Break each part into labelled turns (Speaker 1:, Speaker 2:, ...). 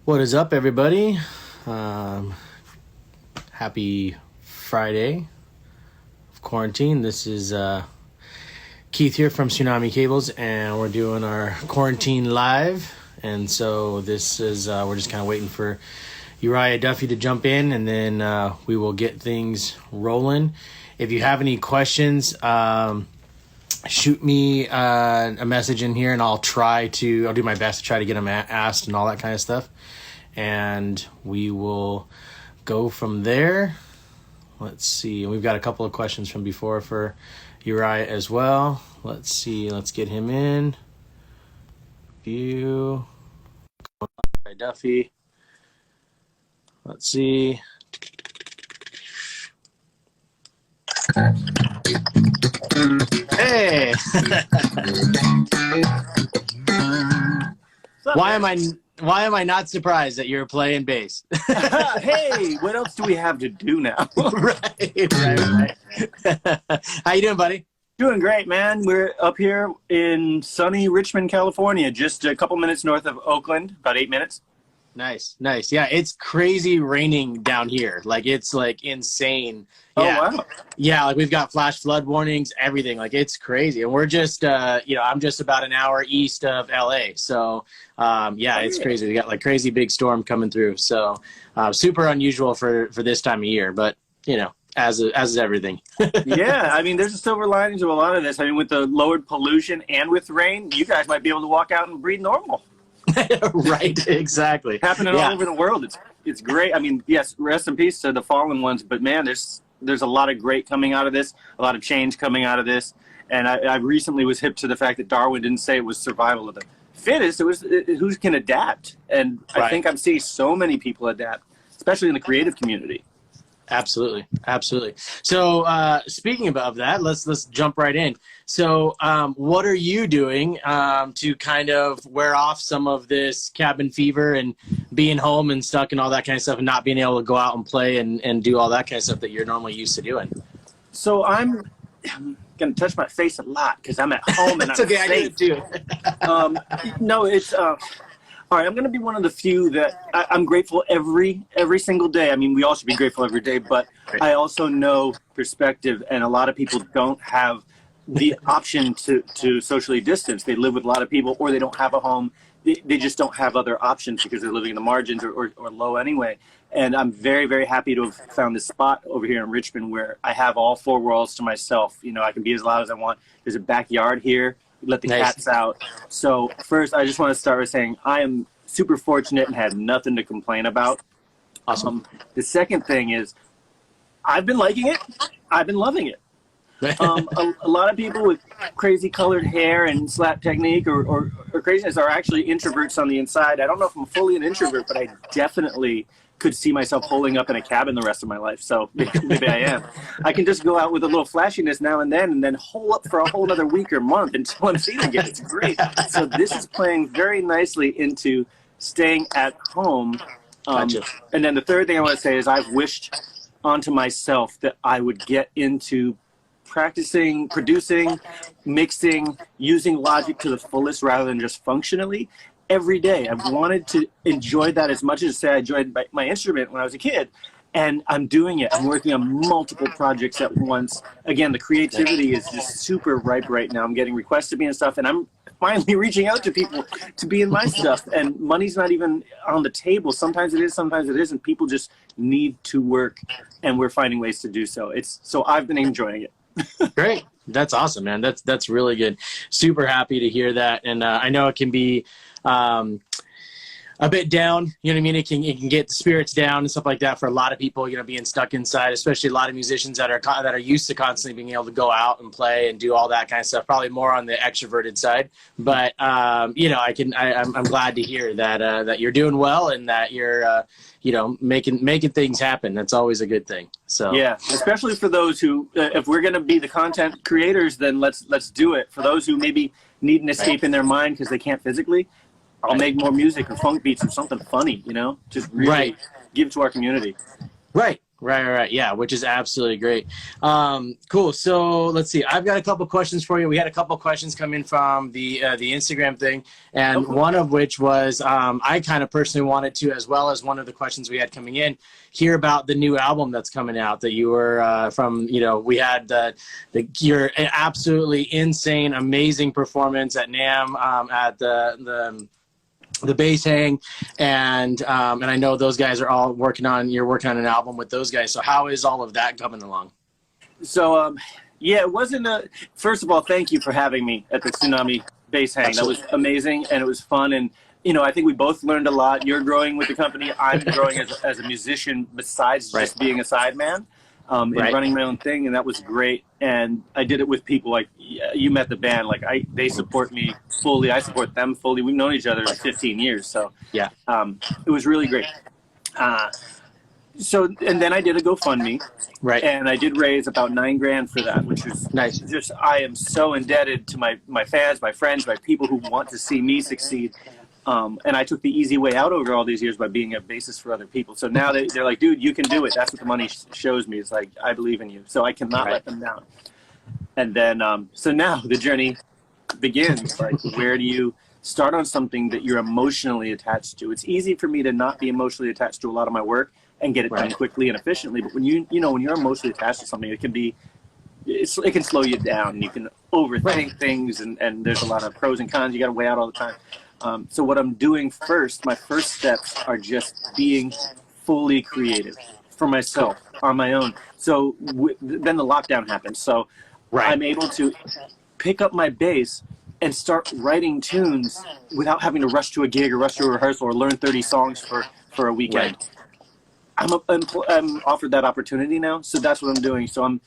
Speaker 1: What is up, everybody? Happy Friday of quarantine. This is Keith here from Tsunami Cables, and we're doing our quarantine live. And so this is, we're just kind of waiting for Uriah Duffy to jump in, and then we will get things rolling. If you have any questions, shoot me a message in here, and I'll do my best to try to get them asked and all that kind of stuff. And we will go from there. Let's see. We've got a couple of questions from before for Uriah as well. Let's see. Let's get him in. View. Duffy. Let's see. Hey. Why am I not surprised that you're playing bass?
Speaker 2: Hey, what else do we have to do now?
Speaker 1: right. How you doing, buddy?
Speaker 2: Doing great, man. We're up here in sunny Richmond, California, just a couple minutes north of Oakland, about 8 minutes.
Speaker 1: Nice. Yeah, it's crazy raining down here. Like, it's like insane. Yeah.
Speaker 2: Oh, wow.
Speaker 1: Yeah, like we've got flash flood warnings, everything. Like, it's crazy. And we're just, I'm just about an hour east of LA. So, it's crazy. We got like crazy big storm coming through. So, super unusual for this time of year, but as is everything.
Speaker 2: Yeah, I mean, there's a silver lining to a lot of this. I mean, with the lowered pollution and with rain, you guys might be able to walk out and breathe normal.
Speaker 1: Right, exactly.
Speaker 2: Happening all over the world. It's great. I mean, yes, rest in peace to the fallen ones, but man, there's a lot of great coming out of this, a lot of change coming out of this. And I recently was hip to the fact that Darwin didn't say it was survival of the fittest. It was who can adapt. And
Speaker 1: right.
Speaker 2: I think I'm seeing so many people adapt, especially in the creative community.
Speaker 1: Absolutely. So speaking of that, let's jump right in. So what are you doing to kind of wear off some of this cabin fever and being home and stuck and all that kind of stuff and not being able to go out and play and do all that kind of stuff that you're normally used to doing?
Speaker 2: So I'm going to touch my face a lot because I'm at home and
Speaker 1: it's
Speaker 2: I'm
Speaker 1: okay,
Speaker 2: safe.
Speaker 1: I do it too.
Speaker 2: No, it's... all right, I'm going to be one of the few that I'm grateful every single day. I mean, we all should be grateful every day, but I also know perspective, and a lot of people don't have the option to socially distance. They live with a lot of people, or they don't have a home. They just don't have other options because they're living in the margins or low anyway. And I'm very, very happy to have found this spot over here in Richmond where I have all four worlds to myself. I can be as loud as I want. There's a backyard here. Let the cats out. So first, I just want to start with saying I am super fortunate and had nothing to complain about.
Speaker 1: Awesome.
Speaker 2: The second thing is I've been liking it. I've been loving it. A lot of people with crazy colored hair and slap technique or craziness are actually introverts on the inside. I don't know if I'm fully an introvert, but I definitely could see myself holding up in a cabin the rest of my life. So maybe I am. I can just go out with a little flashiness now and then hole up for a whole other week or month until I'm seen again. It's great. So this is playing very nicely into staying at home.
Speaker 1: Gotcha.
Speaker 2: And then the third thing I want to say is I've wished onto myself that I would get into practicing, producing, mixing, using Logic to the fullest rather than just functionally. Every day. I've wanted to enjoy that as much as, say, I enjoyed my instrument when I was a kid. And I'm doing it. I'm working on multiple projects at once. Again, the creativity is just super ripe right now. I'm getting requests to be in stuff, and I'm finally reaching out to people to be in my stuff. And money's not even on the table. Sometimes it is, sometimes it isn't. People just need to work, and we're finding ways to do so. So I've been enjoying it.
Speaker 1: Great. That's awesome, man. That's really good. Super happy to hear that. And I know it can be a bit down, you know what I mean? It can get the spirits down and stuff like that for a lot of people, being stuck inside, especially a lot of musicians that are used to constantly being able to go out and play and do all that kind of stuff, probably more on the extroverted side. But, I'm glad to hear that you're doing well and that you're, making things happen. That's always a good thing. So
Speaker 2: yeah, especially for those who, if we're going to be the content creators, then let's do it. For those who maybe need an escape in their mind because they can't physically, I'll make more music or funk beats or something funny, just really give to our community.
Speaker 1: Right. Right. Yeah, which is absolutely great. Cool. So let's see. I've got a couple questions for you. We had a couple questions come in from the Instagram thing, and
Speaker 2: Okay.
Speaker 1: one of which was I kind of personally wanted to, as well as one of the questions we had coming in, hear about the new album that's coming out. That you were from. You know, we had your absolutely insane, amazing performance at NAMM at the bass hang, and I know those guys are all you're working on an album with those guys. So how is all of that coming along?
Speaker 2: So, yeah, it wasn't first of all, thank you for having me at the Tsunami Bass Hang.
Speaker 1: Absolutely.
Speaker 2: That was amazing, and it was fun. And, you know, I think we both learned a lot. You're growing with the company. I'm growing as a musician besides
Speaker 1: Right.
Speaker 2: just being a sideman and
Speaker 1: Right.
Speaker 2: running my own thing, and that was great. And I did it with people like you met the band. Like, they support me fully. I support them fully. We've known each other 15 years, so
Speaker 1: Yeah.
Speaker 2: it was really great. So, and then I did a GoFundMe.
Speaker 1: Right.
Speaker 2: And I did raise about $9,000 for that, which is
Speaker 1: Nice.
Speaker 2: just, I am so indebted to my fans, my friends, my people who want to see me succeed. And I took the easy way out over all these years by being a bassist for other people. So now they're like, dude, you can do it. That's what the money shows me. It's like, I believe in you. So I cannot let them down. And then, so now the journey begins. Like, where do you start on something that you're emotionally attached to? It's easy for me to not be emotionally attached to a lot of my work and get it done quickly and efficiently. But when when you're emotionally attached to something, it can slow you down. You can overthink things, and there's a lot of pros and cons you got to weigh out all the time. So what I'm doing first, my first steps are just being fully creative for myself on my own. So then the lockdown happens. So I'm able to pick up my bass and start writing tunes without having to rush to a gig or rush to a rehearsal or learn 30 songs for a weekend. I'm offered that opportunity now, so that's what I'm doing. So I'm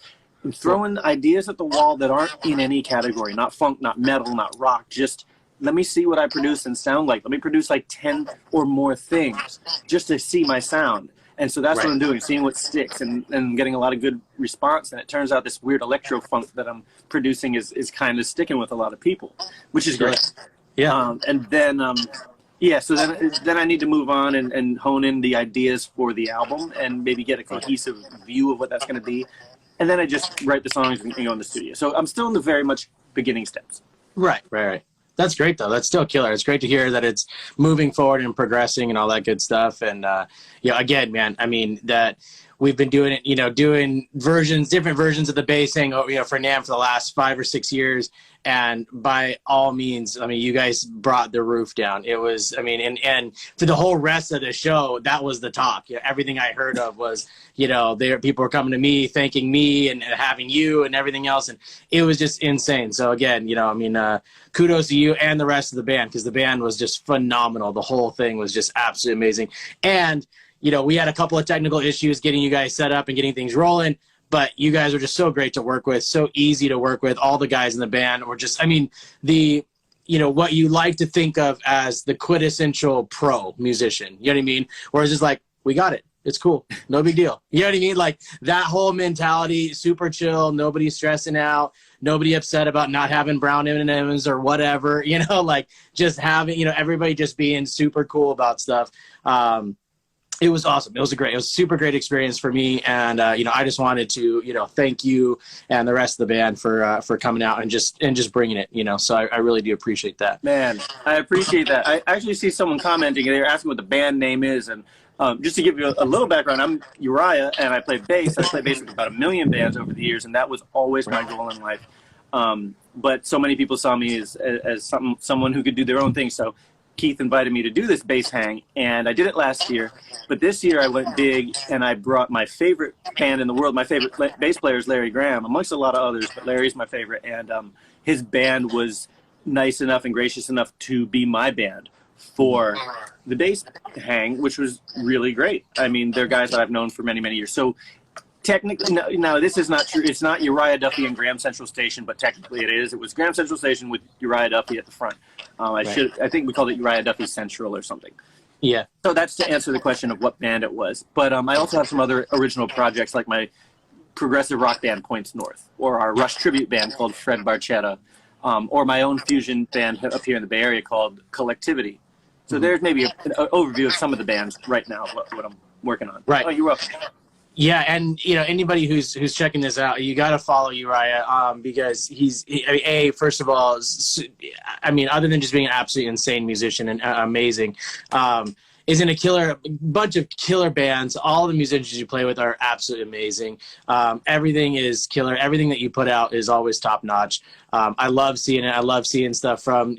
Speaker 2: throwing ideas at the wall that aren't in any category, not funk, not metal, not rock. Just let me see what I produce and sound like. Let me produce like 10 or more things just to see my sound. And so that's what I'm doing, seeing what sticks and getting a lot of good response. And it turns out this weird electro funk that I'm producing is kind of sticking with a lot of people, which is great.
Speaker 1: Yeah.
Speaker 2: And then so then I need to move on and hone in the ideas for the album and maybe get a cohesive view of what that's going to be. And then I just write the songs and go in the studio. So I'm still in the very much beginning steps.
Speaker 1: Right. That's great, though. That's still killer. It's great to hear that it's moving forward and progressing and all that good stuff. And, again, man, I mean, that we've been doing it, doing different versions of the bass thing, for NAMM for the last 5 or 6 years. And by all means, I mean, you guys brought the roof down. It was, I mean, and for the whole rest of the show, that was the talk. Everything I heard of was, people were coming to me, thanking me and having you and everything else. And it was just insane. So again, kudos to you and the rest of the band, because the band was just phenomenal. The whole thing was just absolutely amazing. And, we had a couple of technical issues getting you guys set up and getting things rolling. But you guys are just so great to work with, so easy to work with. All the guys in the band were just, I mean, what you like to think of as the quintessential pro musician. You know what I mean? Whereas it's like, we got it. It's cool. No big deal. You know what I mean? Like that whole mentality, super chill, nobody stressing out, nobody upset about not having brown M&Ms or whatever, like just having, everybody just being super cool about stuff. It was awesome. It was a super great experience for me. And, I just wanted to, thank you and the rest of the band for coming out and just bringing it, so I really do appreciate that.
Speaker 2: Man, I appreciate that. I actually see someone commenting and they're asking what the band name is. And just to give you a little background, I'm Uriah and I play bass. I played bass with about 1 million bands over the years. And that was always my goal in life. But so many people saw me as someone who could do their own thing. So Keith invited me to do this bass hang, and I did it last year. But this year I went big, and I brought my favorite band in the world. My favorite bass player is Larry Graham, amongst a lot of others, but Larry's my favorite. And his band was nice enough and gracious enough to be my band for the bass hang, which was really great. I mean, they're guys that I've known for many, many years. So technically, no, this is not true. It's not Uriah Duffy and Graham Central Station, but technically it is. It was Graham Central Station with Uriah Duffy at the front. I think we called it Uriah Duffy Central or something.
Speaker 1: Yeah.
Speaker 2: So that's to answer the question of what band it was. But I also have some other original projects, like my progressive rock band Points North, or our Rush tribute band called Fred Barchetta, or my own fusion band up here in the Bay Area called Collectivity. So there's maybe an overview of some of the bands right now, what I'm working on.
Speaker 1: Right.
Speaker 2: Oh, you're welcome.
Speaker 1: Yeah, and anybody who's checking this out, you got to follow Uriah, because first of all, I mean, other than just being an absolutely insane musician and amazing, is in a bunch of killer bands. All the musicians you play with are absolutely amazing. Everything is killer. Everything that you put out is always top notch. I love seeing it. I love seeing stuff from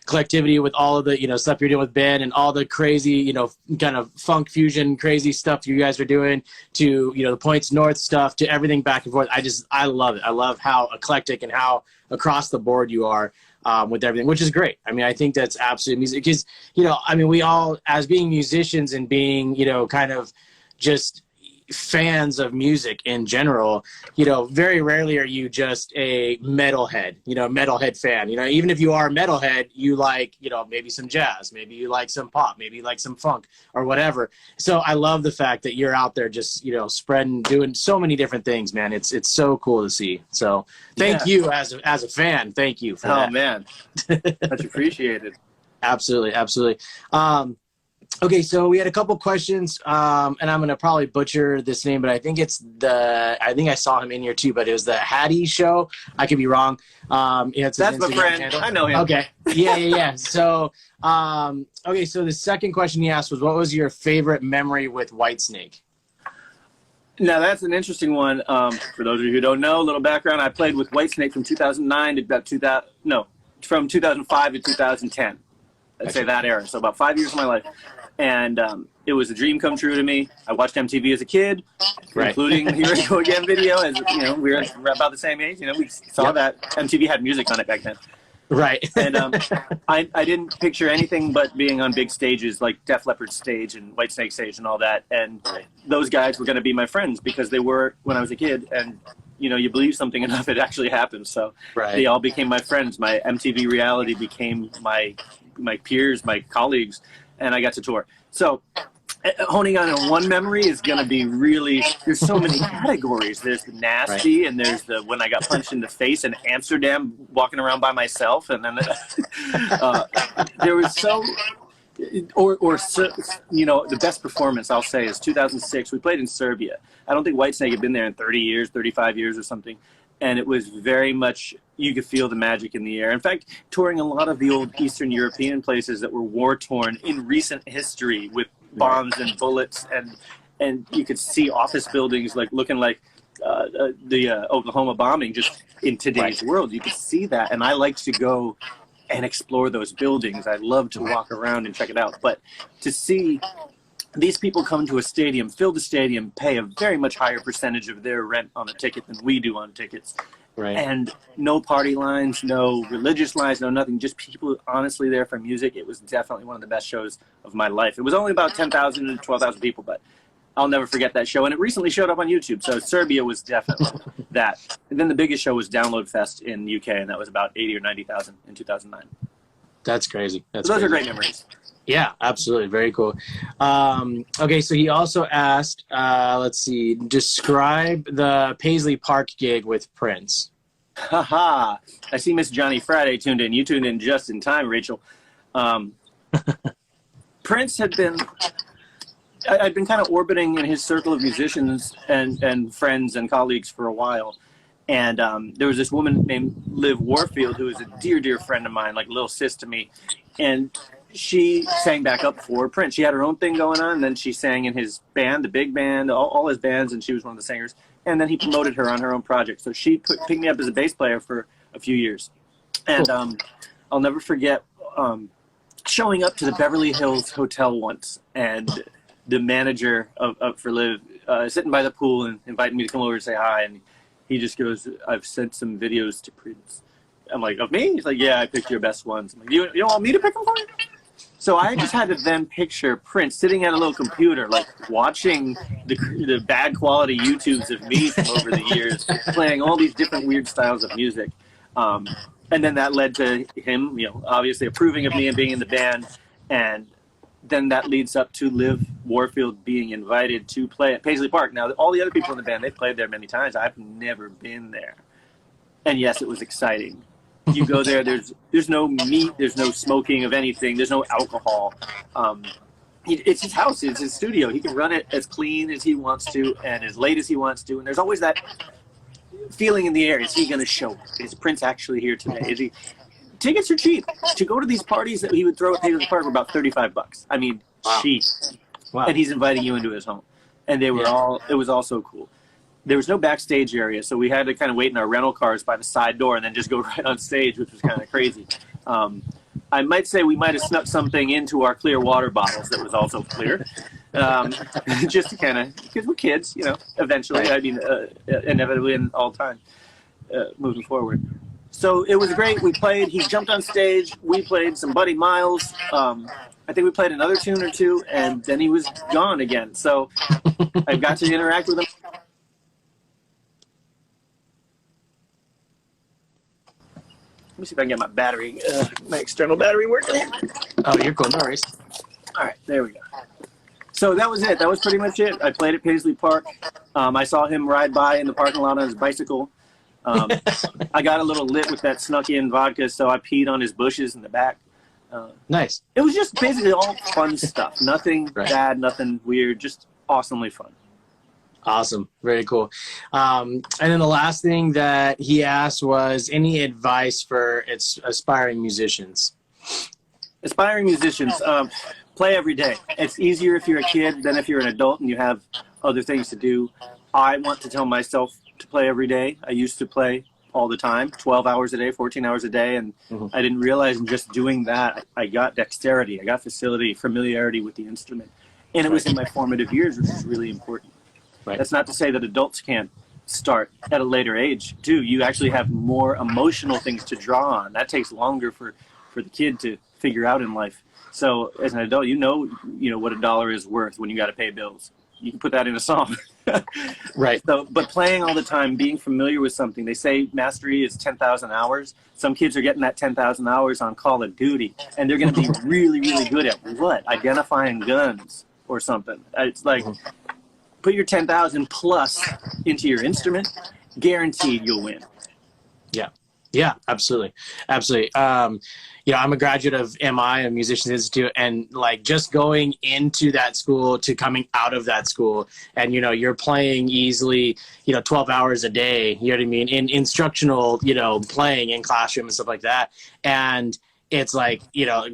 Speaker 1: collectivity with all of the stuff you're doing with Ben and all the crazy kind of funk fusion crazy stuff you guys are doing, to the Points North stuff, to everything back and forth. I love it. I love how eclectic and how across the board you are. With everything, which is great. I mean, I think that's absolute music, because, I mean, we all, as being musicians and being, kind of just fans of music in general, very rarely are you just a metalhead fan. Even if you are a metalhead, you like, maybe some jazz, maybe you like some pop, maybe you like some funk or whatever. So I love the fact that you're out there just, spreading, doing so many different things, man. It's so cool to see. So thank you as a fan. Thank you for that.
Speaker 2: Oh man, much appreciated.
Speaker 1: Absolutely. Okay, so we had a couple questions, and I'm going to probably butcher this name, but I think I saw him in here too, but it was the Hattie Show. I could be wrong. That's
Speaker 2: my friend.
Speaker 1: handle.
Speaker 2: I know him.
Speaker 1: Okay. Yeah. So, okay, so the second question he asked was, what was your favorite memory with Whitesnake?
Speaker 2: Now, that's an interesting one. For those of you who don't know, a little background, I played with Whitesnake from 2009 to about from 2005 to 2010. I'd say that era. So about 5 years of my life. And it was a dream come true to me. I watched MTV as a kid, including Here We Go Again video. As we were about the same age. We saw that MTV had music on it back then.
Speaker 1: Right.
Speaker 2: And I didn't picture anything but being on big stages like Def Leppard stage and Whitesnake stage and all that. And those guys were going to be my friends because they were when I was a kid. And you believe something enough, it actually happens. So they all became my friends. My MTV reality became my peers, my colleagues, and I got to tour. So honing on one memory is going to be really, there's so many categories. There's the nasty, and there's the when I got punched in the face in Amsterdam walking around by myself, and then there was the best performance I'll say is 2006. We played in Serbia. I don't think Whitesnake had been there in 30 years, 35 years or something. And it was very much, you could feel the magic in the air. In fact, touring a lot of the old Eastern European places that were war-torn in recent history with bombs and bullets, and you could see office buildings looking like the Oklahoma bombing just in today's world. You could see that, and I like to go and explore those buildings. I love to walk around and check it out. But to see these people come to a stadium, fill the stadium, pay a very much higher percentage of their rent on a ticket than we do on tickets. Right. And no party lines, no religious lines, no nothing, just people honestly there for music. It was definitely one of the best shows of my life. It was only about 10,000 to 12,000 people, but I'll never forget that show. And it recently showed up on YouTube, so Serbia was definitely that. And then the biggest show was Download Fest in UK, and that was about 80 or 90,000 in 2009.
Speaker 1: That's crazy.
Speaker 2: Those are great memories.
Speaker 1: Yeah, absolutely. Very cool. Okay, so he also asked, let's see, describe the Paisley Park gig with Prince.
Speaker 2: Haha. I see Miss Johnny Friday tuned in. You tuned in just in time, Rachel. Prince had been... I'd been kind of orbiting in his circle of musicians and friends and colleagues for a while. And there was this woman named Liv Warfield, who was a dear, dear friend of mine, like a little sis to me. And she sang back up for Prince. She had her own thing going on, and then she sang in his band, the big band, all his bands, and she was one of the singers. And then he promoted her on her own project. So she picked me up as a bass player for a few years. And I'll never forget showing up to the Beverly Hills Hotel once, and the manager for Liv sitting by the pool and inviting me to come over and say hi. And he just goes, "I've sent some videos to Prince." I'm like, "Of me?" He's like, "Yeah, I picked your best ones." I'm like, you don't want me to pick them for you? So I just had to then picture Prince sitting at a little computer, like watching the bad quality YouTubes of me from over the years, playing all these different weird styles of music. And then that led to him, obviously approving of me and being in the band. And then that leads up to Liv Warfield being invited to play at Paisley Park. Now, all the other people in the band, they've played there many times. I've never been there. And yes, it was exciting. You go there, there's no meat, there's no smoking of anything, there's no alcohol. it's his house, it's his studio. He can run it as clean as he wants to and as late as he wants to. And there's always that feeling in the air. Is he going to show up? Is Prince actually here today? Is he? Tickets are cheap. To go to these parties that he would throw at Paisley Park were about $35. I mean,
Speaker 1: Wow.
Speaker 2: cheap.
Speaker 1: Wow.
Speaker 2: And he's inviting you into his home. And they were all, it was all so cool. There was no backstage area, so we had to kind of wait in our rental cars by the side door and then just go right on stage, which was kind of crazy. I might say we might have snuck something into our clear water bottles that was also clear. Just to kind of, because we're kids, you know, eventually,
Speaker 1: Right.
Speaker 2: I mean, inevitably in all time, moving forward. So it was great. We played, he jumped on stage, we played some Buddy Miles. I think we played another tune or two, and then he was gone again. So I got to interact with him. Let me see if I can get my battery, my external battery working.
Speaker 1: Oh, you're cool. No worries.
Speaker 2: All right, there we go. So that was it. That was pretty much it. I played at Paisley Park. I saw him ride by in the parking lot on his bicycle. I got a little lit with that snuck-in vodka, so I peed on his bushes in the back.
Speaker 1: Nice.
Speaker 2: It was just basically all fun stuff. Nothing bad, nothing weird, just awesomely fun.
Speaker 1: Awesome. Very cool. And then the last thing that he asked was any advice for its aspiring musicians?
Speaker 2: Aspiring musicians, play every day. It's easier if you're a kid than if you're an adult and you have other things to do. I want to tell myself to play every day. I used to play all the time, 12 hours a day, 14 hours a day, and I didn't realize in just doing that, I got dexterity, I got facility, familiarity with the instrument. And it was in my formative years, which is really important.
Speaker 1: Right.
Speaker 2: That's not to say that adults can't start at a later age, too. You actually have more emotional things to draw on. That takes longer for the kid to figure out in life. So as an adult, you know what a dollar is worth when you got to pay bills. You can put that in a song.
Speaker 1: Right.
Speaker 2: So, but playing all the time, being familiar with something, they say mastery is 10,000 hours. Some kids are getting that 10,000 hours on Call of Duty, and they're going to be really, really good at what? Identifying guns or something. It's like, put your 10,000 plus into your instrument, guaranteed you'll win.
Speaker 1: Yeah. Yeah, absolutely. Absolutely. I'm a graduate of MI, a Musicians Institute, and like just going into that school to coming out of that school and, you're playing easily, 12 hours a day, you know what I mean? In instructional, playing in classroom and stuff like that. And it's like,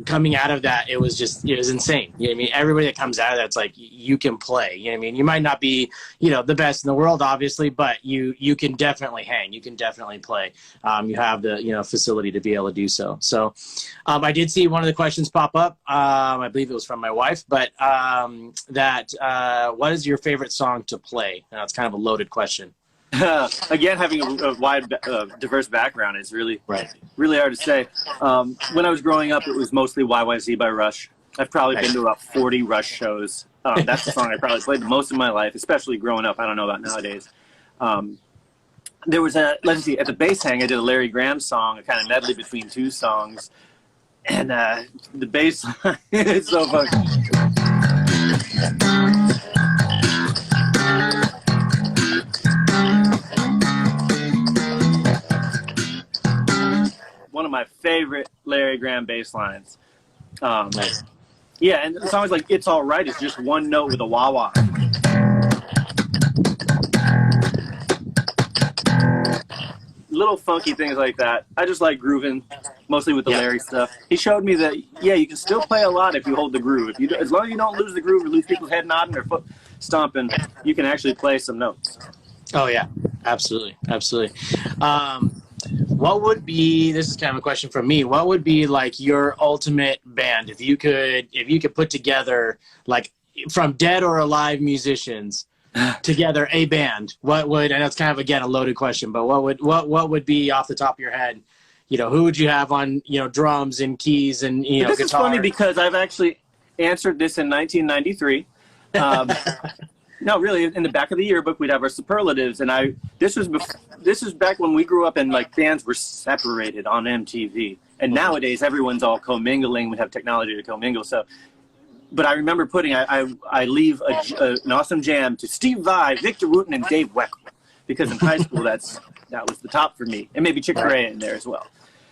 Speaker 1: coming out of that, it was insane. You know what I mean? Everybody that comes out of that, it's like, you can play, you know what I mean? You might not be, the best in the world, obviously, but you can definitely hang, you can definitely play. You have the, facility to be able to do so. So I did see one of the questions pop up. I believe it was from my wife, but what is your favorite song to play? Now, it's kind of a loaded question.
Speaker 2: Again, having a wide, diverse background is really,
Speaker 1: right.
Speaker 2: really hard to say. When I was growing up, it was mostly YYZ by Rush. I've probably been to about 40 Rush shows. That's the song I probably played the most in my life, especially growing up. I don't know about nowadays. There was let's see, at the bass hang, I did a Larry Graham song, a kind of medley between two songs. And the bass line is so funny. One of my favorite Larry Graham bass lines.
Speaker 1: Nice.
Speaker 2: Yeah, and the song's like It's All Right. It's just one note with a wah-wah. Little funky things like that. I just like grooving, mostly with the Larry stuff. He showed me that, you can still play a lot if you hold the groove. As long as you don't lose the groove or lose people's head nodding or foot stomping, you can actually play some notes.
Speaker 1: Oh, yeah. Absolutely. Absolutely. What would be, this is kind of a question from me, what would be like your ultimate band if you could put together like from dead or alive musicians together a band? What would, and that's kind of again a loaded question, but what would be off the top of your head? Who would you have on drums and keys and
Speaker 2: this
Speaker 1: guitar?
Speaker 2: Is funny because I've actually answered this in 1993. No, really, in the back of the yearbook, we'd have our superlatives, and this was back when we grew up and like bands were separated on MTV, and nowadays everyone's all commingling. We have technology to commingle. So, but I remember putting I leave an awesome jam to Steve Vai, Victor Wooten, and Dave Weckl, because in high school that was the top for me, and maybe Chick Corea in there as well.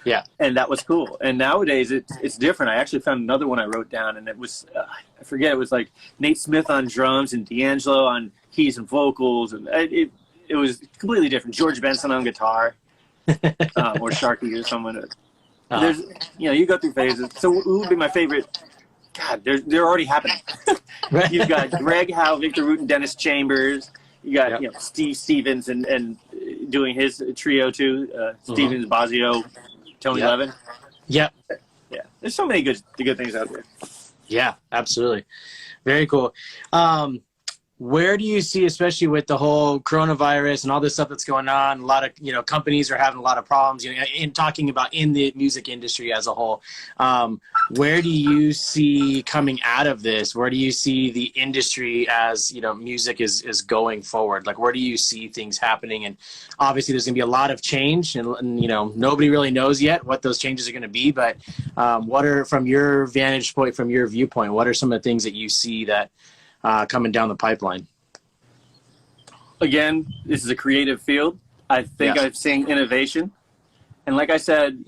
Speaker 1: Yeah.
Speaker 2: And that was cool. And nowadays it's different. I actually found another one I wrote down, and it was I forget, it was like Nate Smith on drums and D'Angelo on keys and vocals, and it was completely different. George Benson on guitar, or Sharky or someone. There's, you go through phases. So who would be my favorite? God, they're already happening. You've got Greg Howe, Victor Root, and Dennis Chambers. You got Steve Stevens and doing his trio too. Stevens, Bazio, Tony Levin.
Speaker 1: Yep.
Speaker 2: Yeah, there's so many good things out there.
Speaker 1: Yeah, absolutely. Very cool. Where do you see, especially with the whole coronavirus and all this stuff that's going on, a lot of, companies are having a lot of problems, in talking about in the music industry as a whole, where do you see coming out of this? Where do you see the industry as, music is going forward? Like, where do you see things happening? And obviously there's going to be a lot of change and nobody really knows yet what those changes are going to be, but what are, from your vantage point, from your viewpoint, what are some of the things that you see that coming down the pipeline?
Speaker 2: Again, this is a creative field. I think I'm seeing innovation. And like I said,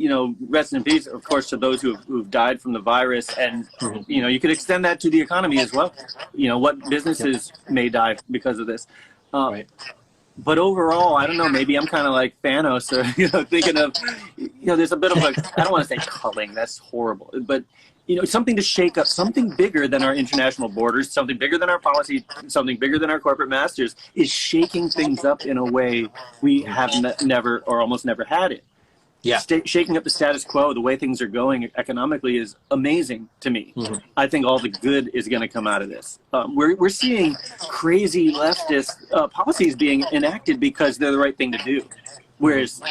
Speaker 2: rest in peace, of course, to those who've died from the virus. And, you could extend that to the economy as well. What businesses may die because of this.
Speaker 1: Right.
Speaker 2: But overall, I don't know, maybe I'm kind of like Thanos or, thinking of, there's a bit of I don't want to say culling, that's horrible. But, something to shake up, something bigger than our international borders, something bigger than our policy, something bigger than our corporate masters is shaking things up in a way we have never or almost never had it.
Speaker 1: Yeah.
Speaker 2: Shaking up the status quo, the way things are going economically is amazing to me. I think all the good is going to come out of this. We're seeing crazy leftist policies being enacted because they're the right thing to do. Whereas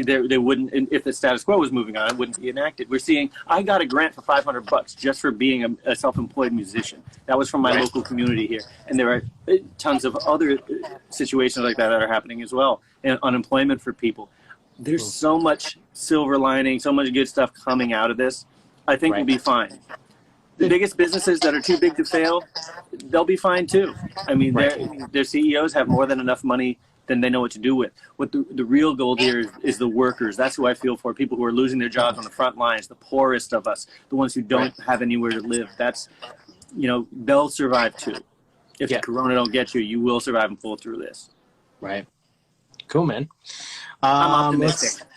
Speaker 2: they wouldn't, if the status quo was moving on, it wouldn't be enacted. We're seeing, I got a grant for $500 just for being a self-employed musician. That was from my local community here. And there are tons of other situations like that are happening as well. And unemployment for people. There's so much silver lining, so much good stuff coming out of this. I think we'll be fine. The biggest businesses that are too big to fail, they'll be fine too. I mean, their CEOs have more than enough money than they know what to do with. What the real goal here is the workers. That's who I feel for, people who are losing their jobs on the front lines, the poorest of us, the ones who don't have anywhere to live. That's, they'll survive too. If the corona don't get you, you will survive and pull through this.
Speaker 1: Right. Cool, man.
Speaker 2: I'm optimistic.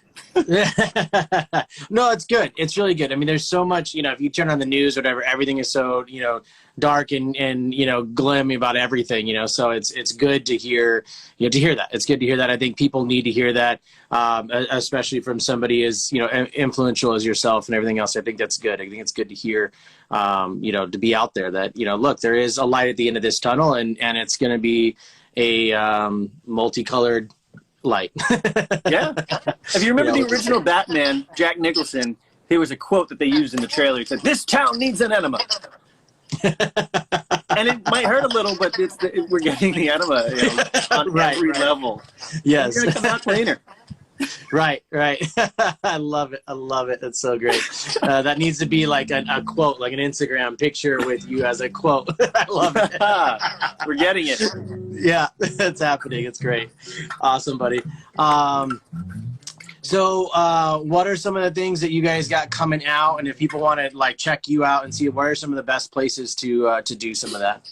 Speaker 1: No, it's good. It's really good. I mean, there's so much, if you turn on the news or whatever, everything is so, dark and gloomy about everything, so it's good to hear, to hear that. It's good to hear that. I think people need to hear that, especially from somebody as, influential as yourself and everything else. I think that's good. I think it's good to hear, to be out there that, look, there is a light at the end of this tunnel and it's going to be a multicolored light.
Speaker 2: Yeah. If you remember the original Batman, Jack Nicholson, there was a quote that they used in the trailer. It said, "This town needs an enema." And it might hurt a little, but we're getting the enema on every level.
Speaker 1: Yes.
Speaker 2: You're going to come out cleaner.
Speaker 1: Right. I love it. That's so great. That needs to be like a quote, like an Instagram picture with you as a quote. I love it.
Speaker 2: We're getting it.
Speaker 1: Yeah, it's happening. It's great. Awesome, buddy. So what are some of the things that you guys got coming out? And if people want to check you out and see, where are some of the best places to do some of that?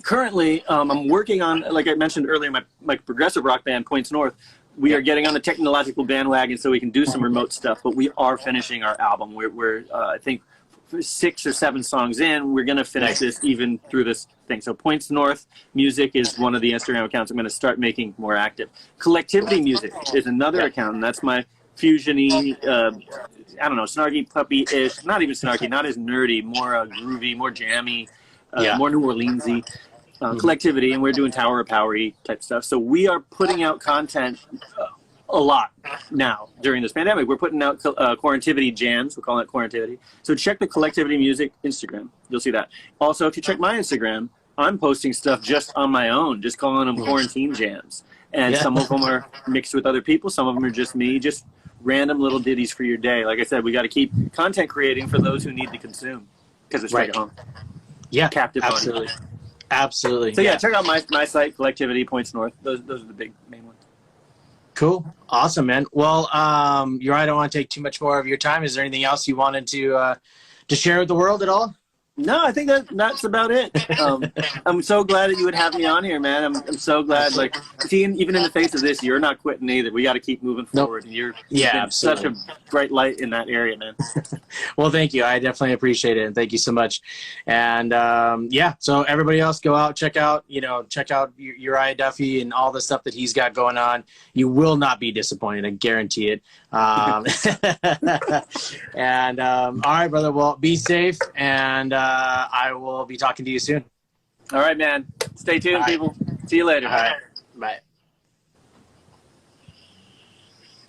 Speaker 2: Currently, I'm working on, like I mentioned earlier, my progressive rock band, Points North. We are getting on the technological bandwagon so we can do some remote stuff, but we are finishing our album. We're I think 6 or 7 songs in. We're going to finish this even through this thing. So Points North Music is one of the Instagram accounts I'm going to start making more active. Collectivity Music is another account, and that's my fusion-y, I don't know, snarky puppy-ish, not even snarky, not as nerdy, more groovy, more jammy, more New Orleans-y. Collectivity, and we're doing Tower of Power-y type stuff. So we are putting out content a lot now during this pandemic. We're putting out Quarantivity jams. We're calling it Quarantivity. So check the Collectivity Music Instagram. You'll see that. Also, if you check my Instagram, I'm posting stuff just on my own, just calling them quarantine jams. And some of them are mixed with other people. Some of them are just me, just random little ditties for your day. Like I said, we got to keep content creating for those who need to consume because it's right at home.
Speaker 1: Yeah,
Speaker 2: captive
Speaker 1: absolutely.
Speaker 2: audience.
Speaker 1: Absolutely.
Speaker 2: So check out my site, Collectivity Points North. Those are the big main ones.
Speaker 1: Cool. Awesome, man. Well, Uriah, I don't want to take too much more of your time. Is there anything else you wanted to share with the world at all?
Speaker 2: No, I think that's about it. I'm so glad that you would have me on here, man. I'm so glad, like, seeing even in the face of this, you're not quitting either. We got to keep moving forward. And you've been
Speaker 1: absolutely.
Speaker 2: such a bright light in that area, man.
Speaker 1: Well, thank you. I definitely appreciate it. And thank you so much. And so everybody else go out, check out Uriah Duffy and all the stuff that he's got going on. You will not be disappointed. I guarantee it. And all right, brother. Well, be safe, and I will be talking to you soon.
Speaker 2: All right, man. Stay tuned, people. See you later.
Speaker 1: All right. Bye.